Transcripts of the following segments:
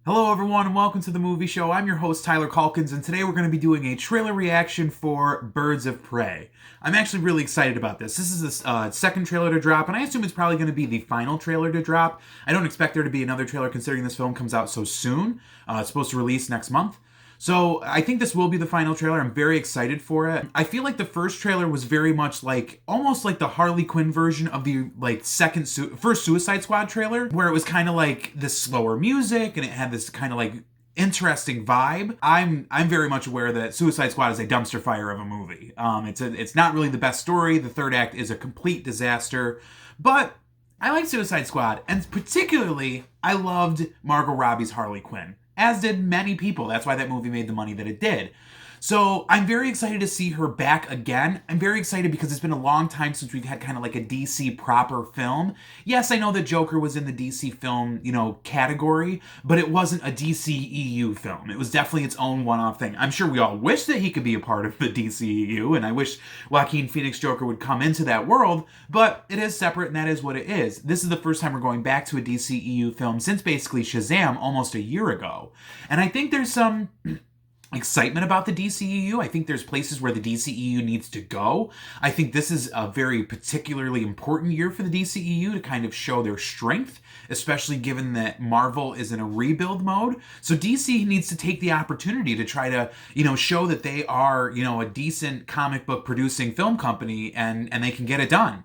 Hello, everyone, and welcome to the movie show. I'm your host, Tyler Calkins, and today we're going to be doing a trailer reaction for Birds of Prey. I'm actually really excited about this. This is the second trailer to drop, and I assume it's probably going to be the final trailer to drop. I don't expect there to be another trailer considering this film comes out so soon. It's supposed to release next month. So I think this will be the final trailer. I'm very excited for it. I feel like the first trailer was very much like almost like the Harley Quinn version of the first Suicide Squad trailer, where it was kind of like this slower music and it had this kind of like interesting vibe. I'm very much aware that Suicide Squad is a dumpster fire of a movie. It's not really the best story. The third act is a complete disaster, but I like Suicide Squad, and particularly I loved Margot Robbie's Harley Quinn, as did many people. That's why that movie made the money that it did. So I'm very excited to see her back again. I'm very excited because it's been a long time since we've had kind of like a DC proper film. Yes, I know that Joker was in the DC film, category, but it wasn't a DC EU film. It was definitely its own one-off thing. I'm sure we all wish that he could be a part of the DC EU, and I wish Joaquin Phoenix Joker would come into that world, but it is separate and that is what it is. This is the first time we're going back to a DC EU film since basically Shazam almost a year ago. And I think there's some excitement about the DCEU. I think there's places where the DCEU needs to go. I think this is a very particularly important year for the DCEU to kind of show their strength, especially given that Marvel is in a rebuild mode. So DC needs to take the opportunity to try to, show that they are, a decent comic book producing film company and they can get it done.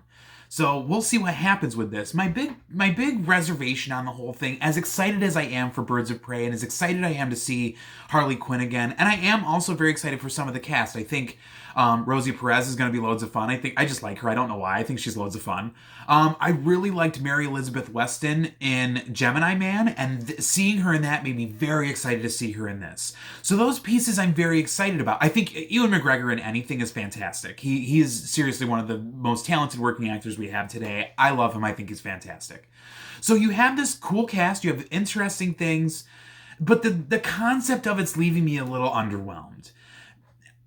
So we'll see what happens with this. My big reservation on the whole thing, as excited as I am for Birds of Prey and as excited I am to see Harley Quinn again, and I am also very excited for some of the cast. I think Rosie Perez is going to be loads of fun. I just like her. I don't know why. I think she's loads of fun. I really liked Mary Elizabeth Weston in Gemini Man, and seeing her in that made me very excited to see her in this. So those pieces I'm very excited about. I think Ewan McGregor in anything is fantastic. He is seriously one of the most talented working actors we have today. I love him. I think he's fantastic. So you have this cool cast. You have interesting things, but the concept of it's leaving me a little underwhelmed.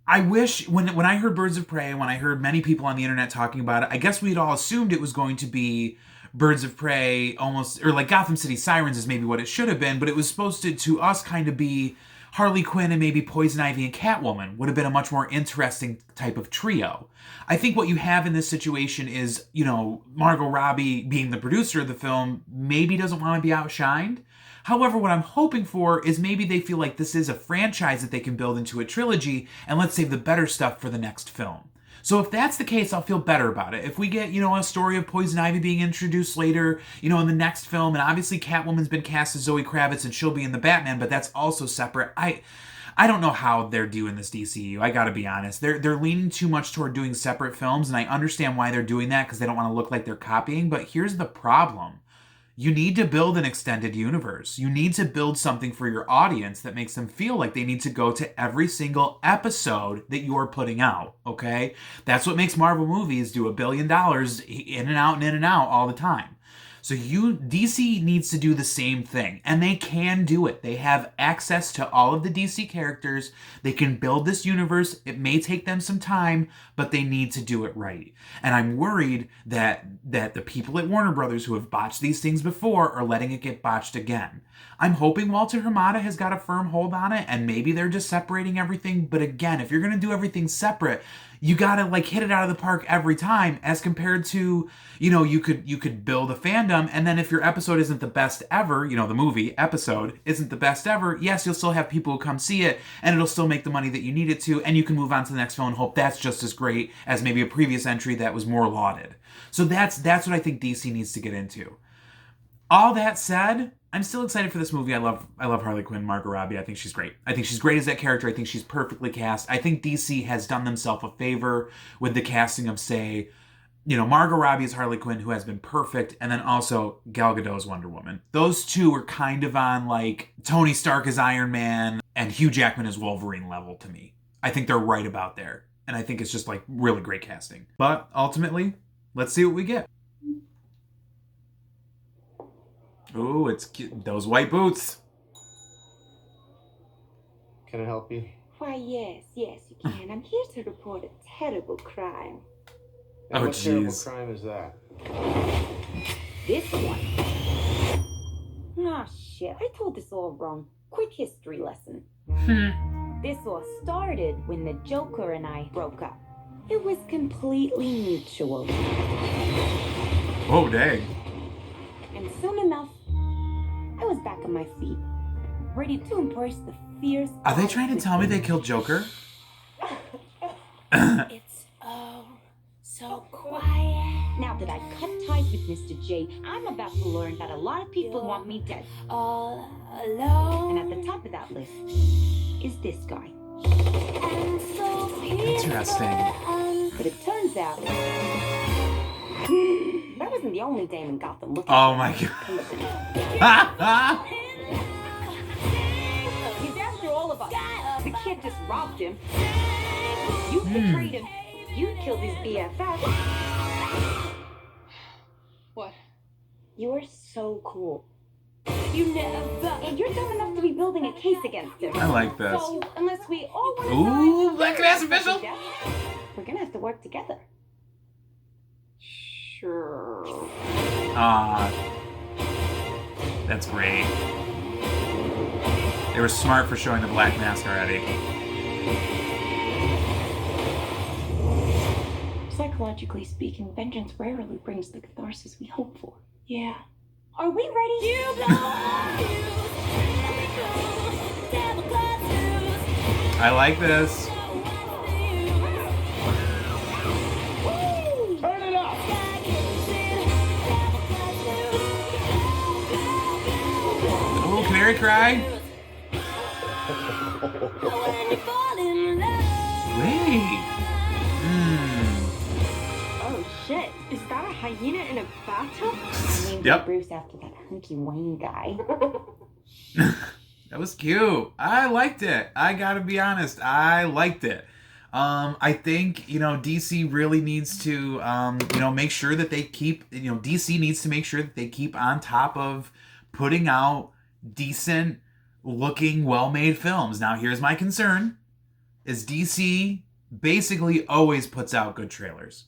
I wish when I heard Birds of Prey, when I heard many people on the internet talking about it, I guess we'd all assumed it was going to be Birds of Prey, almost, or like Gotham City Sirens is maybe what it should have been, but it was supposed to us kind of be Harley Quinn and maybe Poison Ivy and Catwoman would have been a much more interesting type of trio. I think what you have in this situation is, Margot Robbie being the producer of the film maybe doesn't want to be outshined. However, what I'm hoping for is maybe they feel like this is a franchise that they can build into a trilogy, and let's save the better stuff for the next film. So if that's the case, I'll feel better about it. If we get, a story of Poison Ivy being introduced later, in the next film, and obviously Catwoman's been cast as Zoe Kravitz and she'll be in the Batman, but that's also separate. I don't know how they're doing this DCU. I gotta be honest. They're leaning too much toward doing separate films, and I understand why they're doing that because they don't want to look like they're copying, but here's the problem. You need to build an extended universe. You need to build something for your audience that makes them feel like they need to go to every single episode that you're putting out, okay? That's what makes Marvel movies do $1 billion in and out all the time. So DC needs to do the same thing, and they can do it. They have access to all of the DC characters. They can build this universe. It may take them some time, but they need to do it right. And I'm worried that the people at Warner Brothers who have botched these things before are letting it get botched again. I'm hoping Walter Hamada has got a firm hold on it, and maybe they're just separating everything. But again, if you're going to do everything separate, you gotta hit it out of the park every time, as compared to, you could build a fandom, and then if your episode isn't the best ever, the movie episode isn't the best ever, yes, you'll still have people who come see it, and it'll still make the money that you need it to, and you can move on to the next film and hope that's just as great as maybe a previous entry that was more lauded. So that's what I think DC needs to get into. All that said, I'm still excited for this movie. I love Harley Quinn, Margot Robbie. I think she's great. I think she's great as that character. I think she's perfectly cast. I think DC has done themselves a favor with the casting of, say, Margot Robbie as Harley Quinn, who has been perfect, and then also Gal Gadot as Wonder Woman. Those two are kind of on Tony Stark as Iron Man and Hugh Jackman as Wolverine level to me. I think they're right about there, and I think it's just really great casting. But ultimately, let's see what we get. Ooh, it's cute. Those white boots. Can I help you? Why, yes, you can. I'm here to report a terrible crime. And Oh, what terrible jeez. crime is that? This one Ah, shit. I told this all wrong. Quick history lesson. This all started when the Joker and I broke up. It was completely mutual. Oh, dang. And soon enough, I was back on my feet, ready to embrace the fierce. Are they trying to tell me they killed Joker? It's so quiet. Now that I've cut ties with Mr. J, I'm about to learn that a lot of people want me dead. All alone. And at the top of that list is this guy. Interesting. But it turns out that wasn't the only dame in Gotham looking. Oh my god. He's after all of us. The kid just robbed him. You betrayed him. You killed his BFF. What? You are so cool. You never. And you're dumb enough to be building a case against him. I like this. So, unless we all want to Ooh, Black Mass official. We're gonna have to work together. Sure. That's great. They were smart for showing the Black Mask already. Psychologically speaking, vengeance rarely brings the catharsis we hope for. Yeah. Are we ready? I like this. Turn it up! Oh, Canary cry. Wait. Oh shit! Is that a hyena in a bathtub? I named Yep. Bruce after that hunky Wayne guy. That was cute. I liked it. I gotta be honest. I liked it. I think, DC really needs to, make sure that they keep, DC needs to make sure that they keep on top of putting out decent looking, well-made films. Now, here's my concern, is DC basically always puts out good trailers.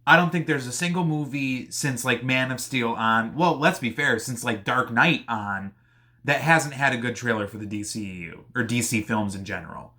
I don't think there's a single movie since, like, Man of Steel on, well, let's be fair, since, like, Dark Knight on, that hasn't had a good trailer for the DCEU, or DC films in general.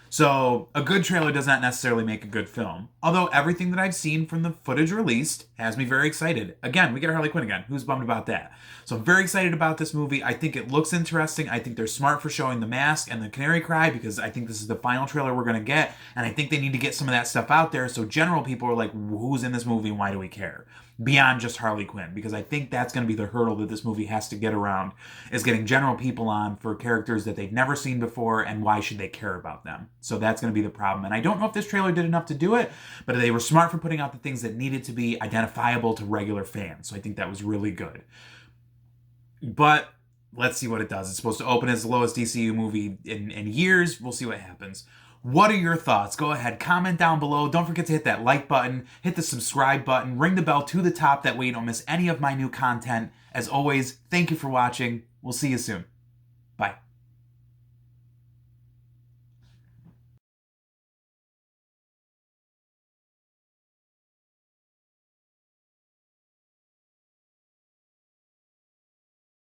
So, a good trailer does not necessarily make a good film. Although, everything that I've seen from the footage released has me very excited. Again, we get Harley Quinn again. Who's bummed about that? So, I'm very excited about this movie. I think it looks interesting. I think they're smart for showing the mask and the Canary Cry, because I think this is the final trailer we're going to get. And I think they need to get some of that stuff out there so general people are like, who's in this movie and why do we care? Beyond just Harley Quinn, because I think that's going to be the hurdle that this movie has to get around, is getting general people on for characters that they've never seen before, and why should they care about them? So that's going to be the problem. And I don't know if this trailer did enough to do it, but they were smart for putting out the things that needed to be identifiable to regular fans. So I think that was really good. But let's see what it does. It's supposed to open as the lowest DCU movie in years. We'll see what happens. What are your thoughts? Go ahead, comment down below. Don't forget to hit that like button, hit the subscribe button, ring the bell to the top. That way you don't miss any of my new content. As always, thank you for watching. We'll see you soon. Bye.